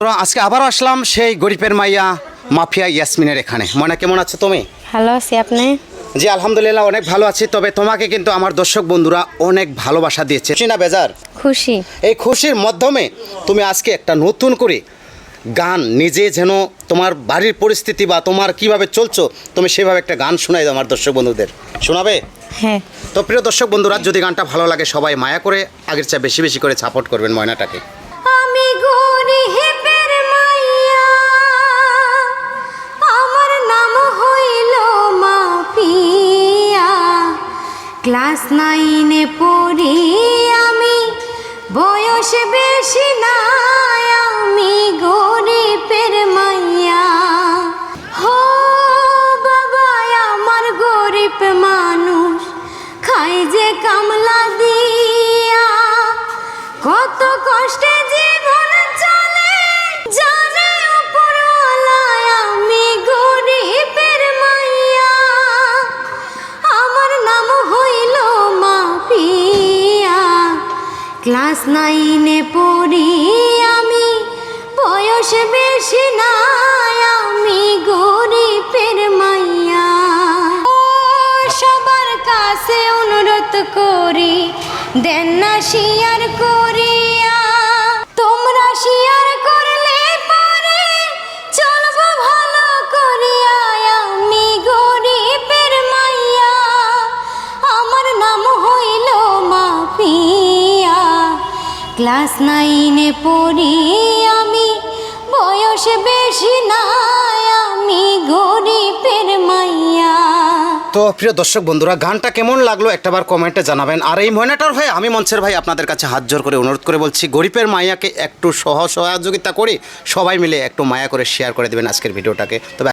তো আজকে আবারও আসলাম সেই গরিবের মাইয়া মাফিয়া ইয়াসমিনের এখানে। ময়না, কেমন আছো তুমি? ভালো আছি, আপনি? জি আলহামদুলিল্লাহ অনেক ভালো আছি। তবে তোমাকে কিন্তু আমার দর্শক বন্ধুরা অনেক ভালোবাসা দিয়েছে, না বেজার? খুশি। এই খুশির মাধ্যমে তুমি আজকে একটা নতুন করে গান নিজে যেন তোমার বাড়ির পরিস্থিতি বা তোমার কিভাবে চলছো তুমি সেভাবে একটা গান শোনাই দাও আমার দর্শক বন্ধুদের, শোনাবে? হ্যাঁ। তো প্রিয় দর্শক বন্ধুরা, যদি গানটা ভালো লাগে সবাই মায়া করে আগের চেয়ে বেশি বেশি করে সাপোর্ট করবেন ময়নাটাকে। আমি গরিবের মাইয়া, আমার নাম হইল মাফিয়া। ক্লাস 9-এ পড়ি আমি, বয়স বেশি না, আমি গরিবের মাইয়া। হো বাবা, আমার গরিব মানুষ খাই যে কামলা দিয়া, কত কষ্টে জীবন চলে জানে উপরওয়ালা। আমি গরিবের মাইয়া, আমার নাম হইল মাফিয়া। ক্লাস 9-এ পড়ি আমি, বয়স বেশি না, আমি গরিবের মাইয়া। ও সবার কাছে অনুরোধ করি, দেন না শেয়ার করিয়া। তোমরা শেয়ার করলে পরে চলবো ভালো করিয়া। আমি গরিবের মাইয়া, আমার নাম হইল মাফিয়া। ক্লাস 9-এ পড়ি আমি, বয়স বেশি না, আমি গরিবের মাইয়া। তো প্রিয় দর্শক বন্ধুরা, গানটা কেমন লাগলো একটাবার কমেন্টে জানাবেন। আর এই ময়নাটার হয়ে আমি মঞ্চের ভাই আপনাদের কাছে হাত জোর করে অনুরোধ করে বলছি, গরিবের মাইয়াকে একটু সহযোগিতা করে সবাই মিলে একটু মায়া করে শেয়ার করে দেবেন আজকের ভিডিওটাকে। তবে